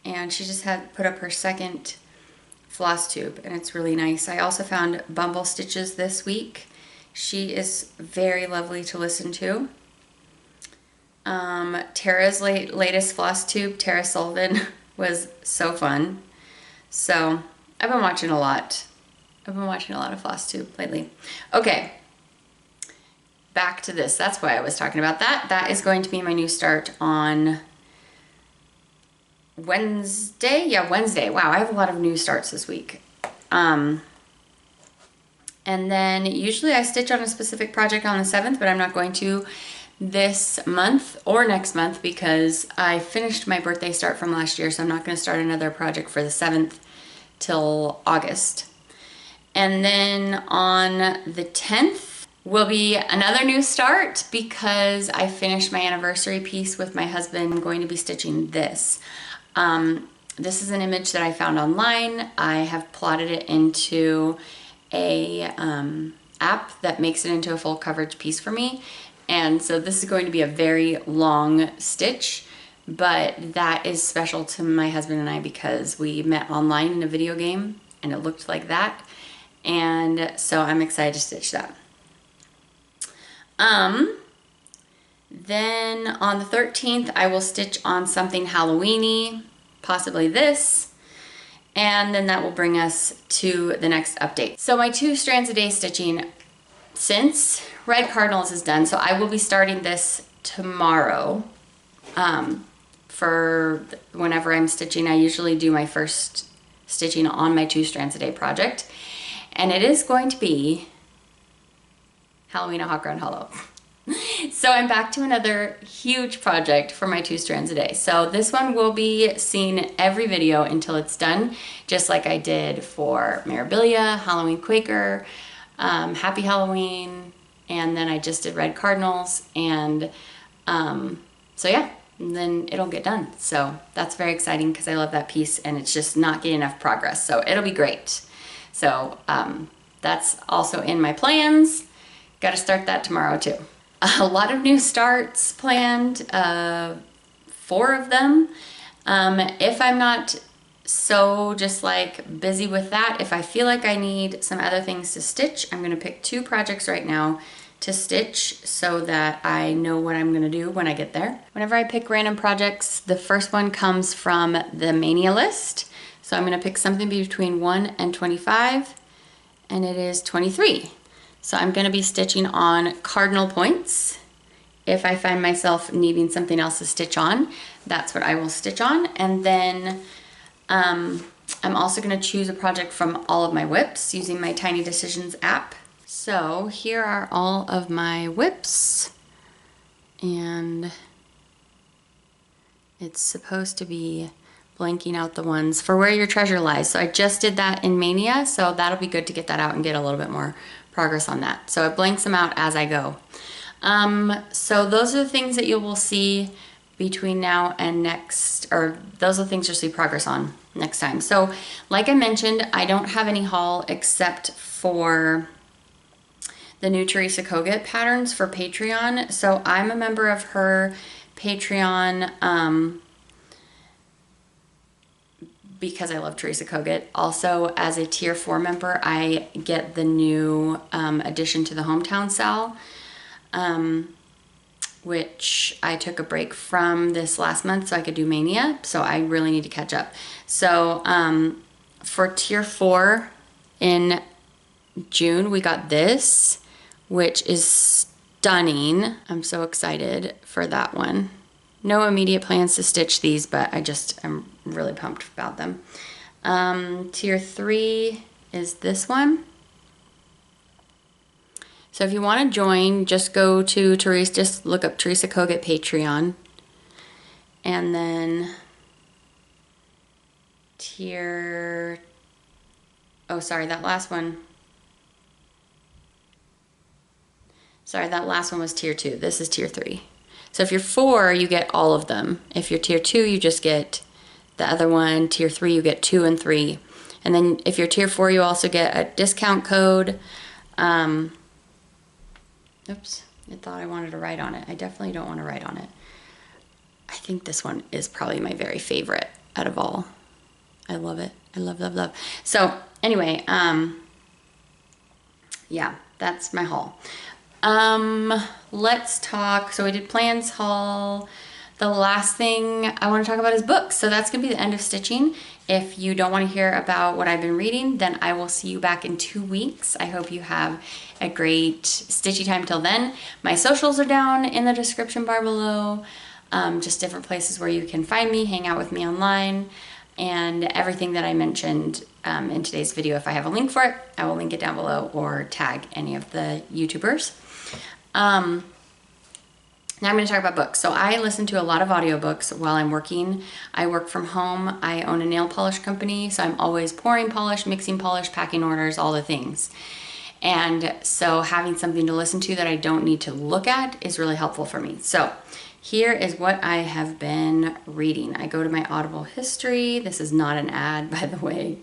And she just had put up her 2nd Flosstube, and it's really nice. I also found Bumble Stitches this week. She is very lovely to listen to. Tara's latest Flosstube, Tara Sullivan, was so fun. So I've been watching a lot. I've been watching a lot of Flosstube lately. Okay, back to this. That's why I was talking about that. That is going to be my new start on Wednesday? Yeah, Wednesday. Wow, I have a lot of new starts this week. And then usually I stitch on a specific project on the 7th, but I'm not going to this month or next month because I finished my birthday start from last year, so I'm not going to start another project for the 7th till August. And then on the 10th will be another new start because I finished my anniversary piece with my husband going to be stitching this. This is an image that I found online. I have plotted it into a app that makes it into a full coverage piece for me. And so this is going to be a very long stitch, but that is special to my husband and I because we met online in a video game and it looked like that. And so I'm excited to stitch that. Then on the 13th, I will stitch on something Halloween-y, possibly this, and then that will bring us to the next update. So my 2 strands a day stitching, since Red Cardinals is done, so I will be starting this tomorrow. For whenever I'm stitching, I usually do my first stitching on my 2 strands a day project, and it is going to be Halloween at Hot Ground Hollow. So I'm back to another huge project for my 2 strands a day. So this one will be seen every video until it's done, just like I did for Mirabilia, Halloween Quaker, Happy Halloween, and then I just did Red Cardinals, and so yeah, and then it'll get done. So that's very exciting because I love that piece and it's just not getting enough progress. So it'll be great. So that's also in my plans. Got to start that tomorrow too. A lot of new starts planned, 4 of them. If I'm not so just like busy with that, if I feel like I need some other things to stitch, I'm gonna pick 2 projects right now to stitch so that I know what I'm gonna do when I get there. Whenever I pick random projects, the first one comes from the Mania list. So I'm gonna pick something between 1 and 25, and it is 23. So I'm gonna be stitching on Cardinal points. if I find myself needing something else to stitch on, that's what I will stitch on. And then I'm also going to choose a project from all of my whips using my Tiny Decisions app. So here are all of my whips, and it's supposed to be blanking out the ones for Where Your Treasure Lies. So I just did that in Mania, so that'll be good to get that out and get a little bit more progress on that. So it blanks them out as I go. So those are the things that you will see between now and next, or those are the things you'll see progress on next time. So like I mentioned, I don't have any haul except for the new Teresa Kogut patterns for Patreon. So I'm a member of her Patreon because I love Teresa Kogut. Also, as a tier 4 member, I get the new addition to the Hometown Sal, which I took a break from this last month so I could do Mania. So I really need to catch up. So for tier 4 in June, we got this, which is stunning. I'm so excited for that one. No immediate plans to stitch these, but I just am really pumped about them. Tier 3 is this one. So if you want to join, just go to Teresa, just look up Teresa Kogut Patreon. And then oh, sorry, that last one. Sorry, that last one was tier 2. This is tier 3. So if you're 4, you get all of them. If you're tier 2, you just get the other one. Tier 3, you get 2 and 3. And then if you're tier 4, you also get a discount code. Oops, I thought I wanted to write on it. I definitely don't want to write on it. I think this one is probably my very favorite out of all. I love it. I love, love, love. So anyway, yeah, that's my haul. Let's talk. So we did plans, haul. The last thing I want to talk about is books. So that's going to be the end of stitching. If you don't want to hear about what I've been reading, then I will see you back in 2 weeks. I hope you have a great stitchy time till then. My socials are down in the description bar below. Just different places where you can find me, hang out with me online, and everything that I mentioned in today's video. If I have a link for it, I will link it down below or tag any of the YouTubers. Now I'm going to talk about books. So I listen to a lot of audiobooks while I'm working. I work from home. I own a nail polish company, so I'm always pouring polish, mixing polish, packing orders, all the things. And so having something to listen to that I don't need to look at is really helpful for me. So here is what I have been reading. I go to my Audible history. This is not an ad, by the way.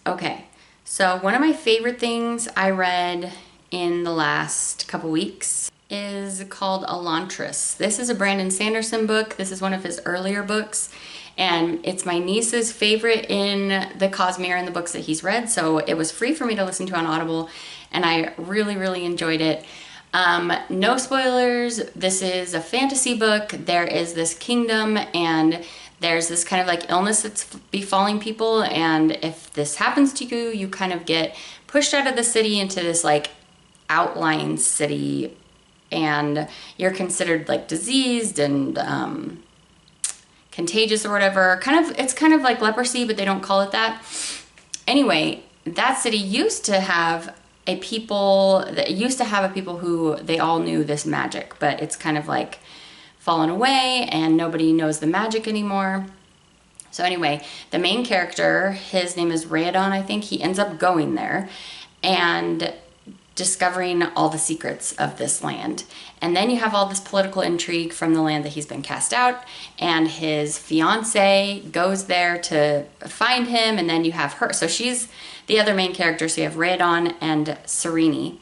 Okay, so one of my favorite things I read in the last couple weeks is called Elantris. This is a Brandon Sanderson book. This is one of his earlier books, and it's my niece's favorite in the Cosmere and the books that he's read, so it was free for me to listen to on Audible, and I really, really enjoyed it. No spoilers. This is a fantasy book. There is this kingdom, and there's this kind of like illness that's befalling people, and if this happens to you, you kind of get pushed out of the city into this like outlying city, and you're considered like diseased and contagious or whatever. It's kind of like leprosy, but they don't call it that. Anyway, that city used to have a people who they all knew this magic, but it's kind of like fallen away and nobody knows the magic anymore. So anyway, the main character, his name is Rhadon, I think. He ends up going there and discovering all the secrets of this land. And then you have all this political intrigue from the land that he's been cast out, and his fiance goes there to find him, and then you have her. So she's the other main character. So you have Rhadon and Serene.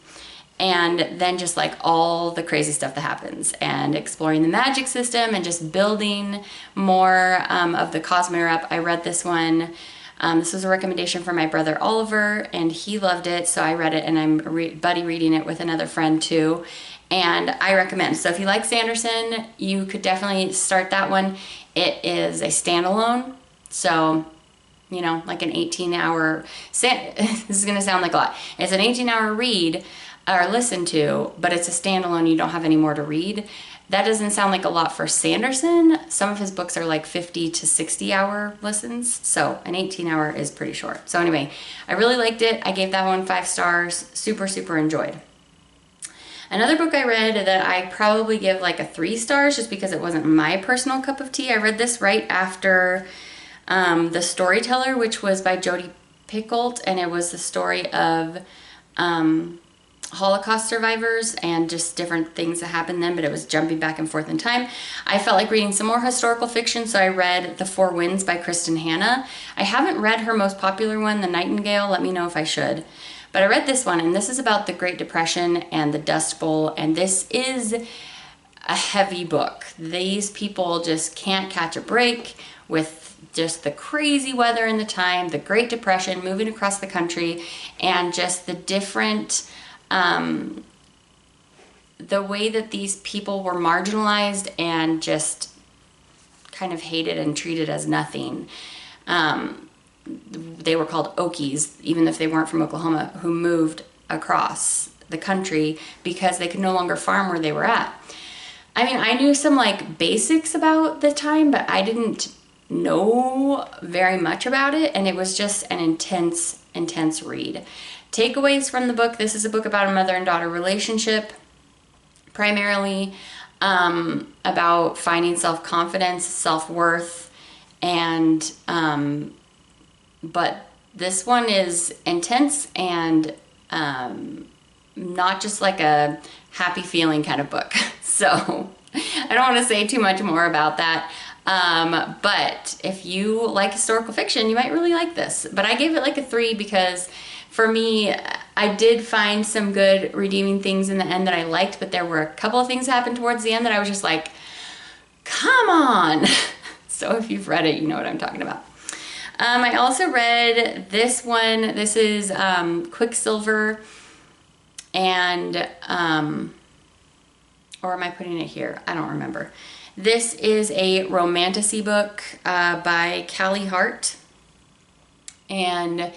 And then just like all the crazy stuff that happens, and exploring the magic system and just building more of the Cosmere up. I read this one. This was a recommendation from my brother Oliver, and he loved it, so I read it, and I'm buddy reading it with another friend too, and I recommend. So if you like Sanderson, you could definitely start that one. It is a standalone, so you know, like an 18-hour. This is gonna sound like a lot. It's an 18-hour read, or listen to, but it's a standalone, you don't have any more to read. That doesn't sound like a lot for Sanderson. Some of his books are like 50 to 60 hour listens, so an 18-hour is pretty short. So anyway, I really liked it. I gave that one 5 stars. Super, super enjoyed. Another book I read that I probably give like a 3 stars just because it wasn't my personal cup of tea. I read this right after The Storyteller, which was by Jodi Picoult, and it was the story of Holocaust survivors and just different things that happened then, but it was jumping back and forth in time. I felt like reading some more historical fiction, so I read The Four Winds by Kristen Hanna. I haven't read her most popular one, The Nightingale. Let me know if I should. But I read this one, and this is about the Great Depression and the Dust Bowl, and this is a heavy book. These people just can't catch a break with just the crazy weather in the time, the Great Depression, moving across the country, and just the different the way that these people were marginalized and just kind of hated and treated as nothing. They were called Okies, even if they weren't from Oklahoma, who moved across the country because they could no longer farm where they were at. I mean, I knew some like basics about the time, but I didn't know very much about it, and it was just an intense read. Takeaways from the book: this is a book about a mother and daughter relationship, primarily about finding self-confidence, self-worth, and but this one is intense and not just like a happy feeling kind of book. So I don't want to say too much more about that. But if you like historical fiction, you might really like this. But I gave it like a 3 because for me, I did find some good redeeming things in the end that I liked, but there were a couple of things that happened towards the end that I was just like, come on. So if you've read it, you know what I'm talking about. I also read this one. This is Quicksilver, and or am I putting it here? I don't remember. This is a romantasy book by Callie Hart, and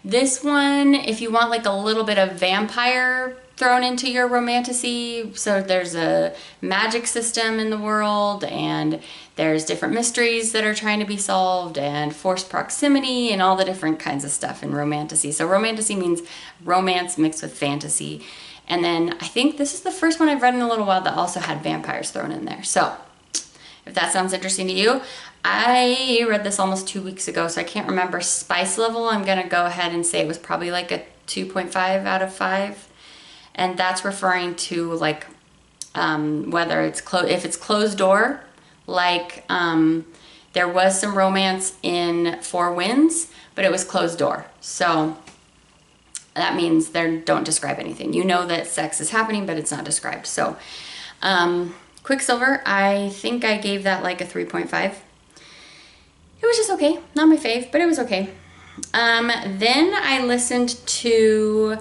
this one, if you want like a little bit of vampire thrown into your romantasy, so there's a magic system in the world, and there's different mysteries that are trying to be solved, and forced proximity, and all the different kinds of stuff in romantasy. So romantasy means romance mixed with fantasy. And then I think this is the first one I've read in a little while that also had vampires thrown in there. So if that sounds interesting to you, I read this almost 2 weeks ago, so I can't remember spice level. I'm gonna go ahead and say it was probably like a 2.5 out of 5. And that's referring to like whether it's if it's closed door, like there was some romance in Four Winds, but it was closed door. So that means they don't describe anything. You know that sex is happening, but it's not described. So Quicksilver, I think I gave that like a 3.5. It was just okay. Not my fave, but it was okay. Then I listened to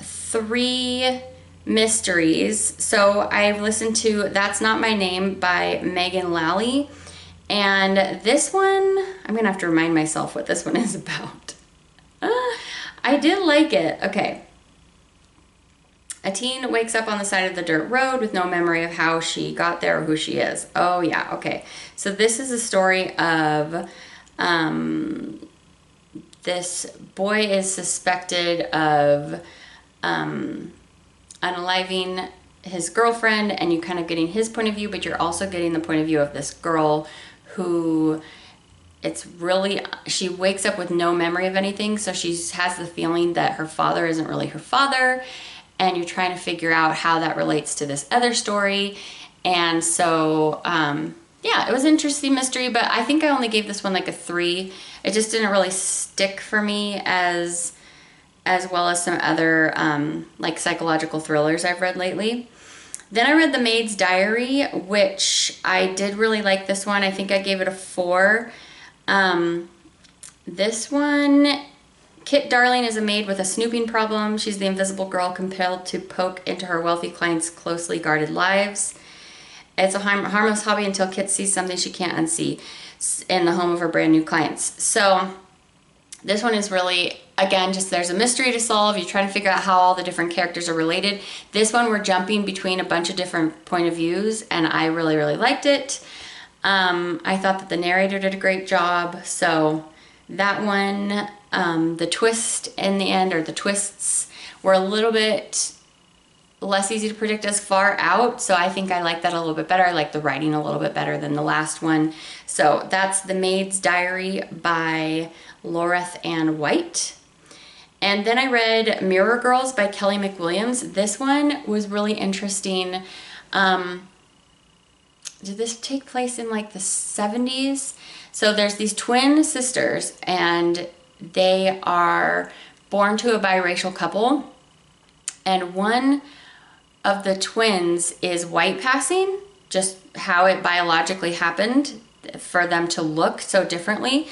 3 mysteries. So I've listened to That's Not My Name by Megan Lally. And this one, I'm gonna have to remind myself what this one is about. I did like it. Okay. A teen wakes up on the side of the dirt road with no memory of how she got there or who she is. Oh yeah, okay. So this is a story of this boy is suspected of unaliving his girlfriend, and you kind of getting his point of view, but you're also getting the point of view of this girl who she wakes up with no memory of anything, so she has the feeling that her father isn't really her father, and you're trying to figure out how that relates to this other story. And so yeah, it was an interesting mystery, but I think I only gave this one like a 3. It just didn't really stick for me as well as some other like psychological thrillers I've read lately. Then I read The Maid's Diary, which I did really like this one. I think I gave it a 4. This one, Kit Darling is a maid with a snooping problem. She's the invisible girl compelled to poke into her wealthy clients' closely guarded lives. It's a harmless hobby until Kit sees something she can't unsee in the home of her brand new clients. So This one is really, again, just there's a mystery to solve. You're trying to figure out how all the different characters are related. This one, we're jumping between a bunch of different point of views, and I really, really liked it. I thought that the narrator did a great job. So that one, the twist in the end, or the twists, were a little bit less easy to predict as far out. So I think I like that a little bit better. I like the writing a little bit better than the last one. So that's The Maid's Diary by Loreth Ann White. And then I read Mirror Girls by Kelly McWilliams. This one was really interesting. Did this take place in like the 70s? So there's these twin sisters, and they are born to a biracial couple, and one of the twins is white passing, just how it biologically happened for them to look so differently.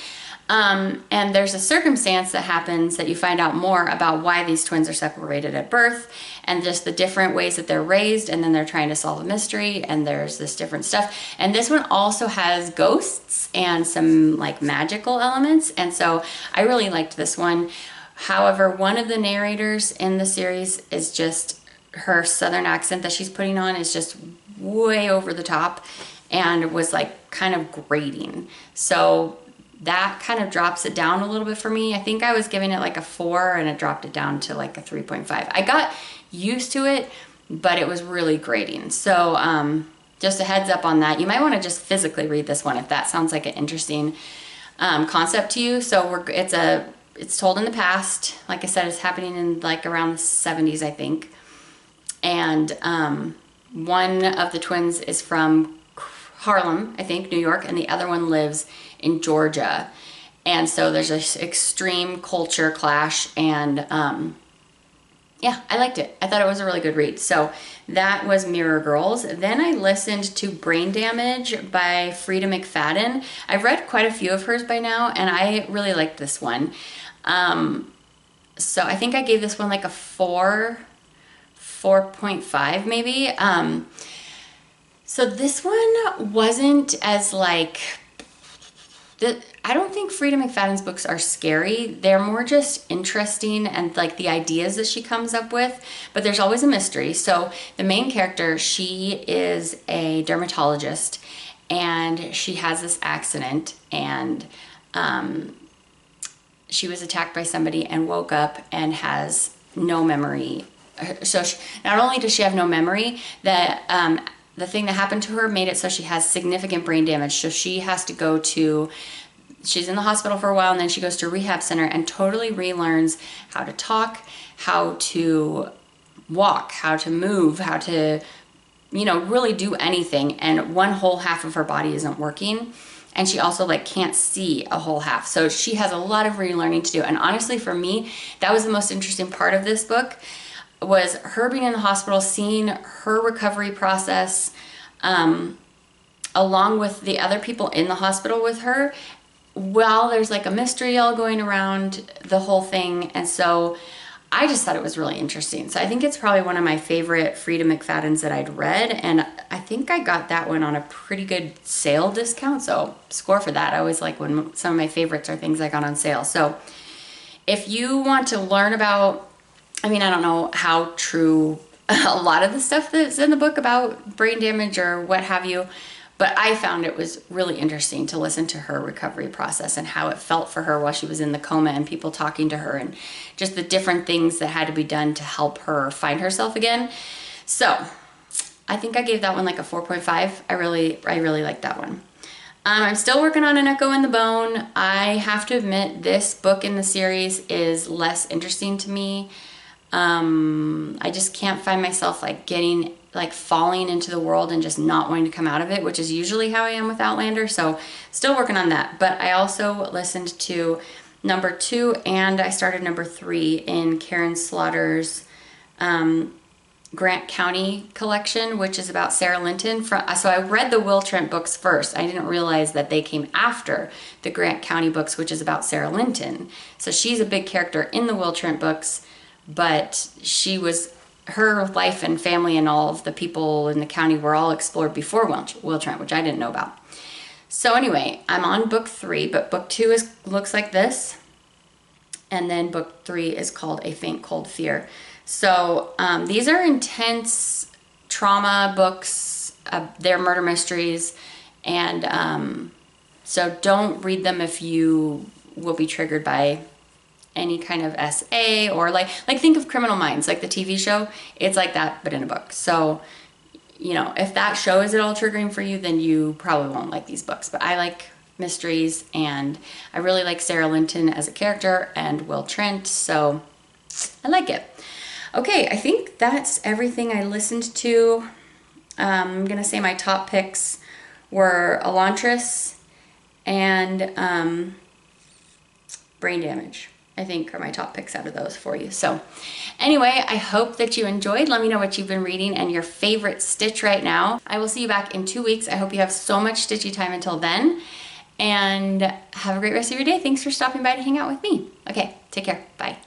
And there's a circumstance that happens that you find out more about why these twins are separated at birth, and just the different ways that they're raised, and then they're trying to solve a mystery, and there's this different stuff. And this one also has ghosts and some like magical elements, and so I really liked this one. However, one of the narrators in the series is just, her southern accent that she's putting on is just way over the top and was like kind of grating. So that kind of drops it down a little bit for me. I think I was giving it like a 4 and it dropped it down to like a 3.5. I got used to it, but it was really grating. So just a heads up on that. You might want to just physically read this one if that sounds like an interesting concept to you. So it's told in the past. Like I said, it's happening in like around the 70s, I think. And one of the twins is from Harlem, I think, New York, and the other one lives in Georgia. And so there's this extreme culture clash, and yeah, I liked it. I thought it was a really good read. So that was Mirror Girls. Then I listened to Brain Damage by Frida McFadden. I've read quite a few of hers by now, and I really liked this one. So I think I gave this one like a 4.5 maybe. So this one wasn't as like, I don't think Frida McFadden's books are scary. They're more just interesting and like the ideas that she comes up with, but there's always a mystery. So the main character, she is a dermatologist, and she has this accident, and she was attacked by somebody and woke up and has no memory. So not only does she have no memory, that the thing that happened to her made it so she has significant brain damage. So she has to go to, she's in the hospital for a while, and then she goes to a rehab center and totally relearns how to talk, how to walk, how to move, how to, you know, really do anything. And one whole half of her body isn't working. And she also like can't see a whole half. So she has a lot of relearning to do. And honestly, for me, that was the most interesting part of this book, was her being in the hospital, seeing her recovery process, along with the other people in the hospital with her, while there's like a mystery all going around the whole thing. And so I just thought it was really interesting. So I think it's probably one of my favorite Frida McFaddens that I'd read, and I think I got that one on a pretty good sale discount, so score for that. I always like when some of my favorites are things I got on sale. So if you want to learn about, I mean, I don't know how true a lot of the stuff that's in the book about brain damage or what have you, but I found it was really interesting to listen to her recovery process and how it felt for her while she was in the coma, and people talking to her, and just the different things that had to be done to help her find herself again. So I think I gave that one like a 4.5. I really liked that one. I'm still working on An Echo in the Bone. I have to admit, this book in the series is less interesting to me. I just can't find myself like falling into the world and just not wanting to come out of it, which is usually how I am with Outlander. So still working on that. But I also listened to number 2, and I started number 3 in Karen Slaughter's Grant County collection, which is about Sarah Linton. So I read the Will Trent books first. I didn't realize that they came after the Grant County books, which is about Sarah Linton. So she's a big character in the Will Trent books, but her life and family and all of the people in the county were all explored before Will Trent, which I didn't know about. So anyway, I'm on book 3, but book 2 looks like this. And then book 3 is called A Faint Cold Fear. So these are intense trauma books. They're murder mysteries. And so don't read them if you will be triggered by any kind of SA, or like think of Criminal Minds, like the TV show. It's like that, but in a book. So, you know, if that show is at all triggering for you, then you probably won't like these books. But I like mysteries, and I really like Sarah Linton as a character and Will Trent, so I like it. Okay, I think that's everything I listened to. I'm gonna say my top picks were Elantris and Brain Damage, I think, are my top picks out of those for you. So anyway, I hope that you enjoyed. Let me know what you've been reading and your favorite stitch right now. I will see you back in 2 weeks. I hope you have so much stitchy time until then, and have a great rest of your day. Thanks for stopping by to hang out with me. Okay, take care. Bye.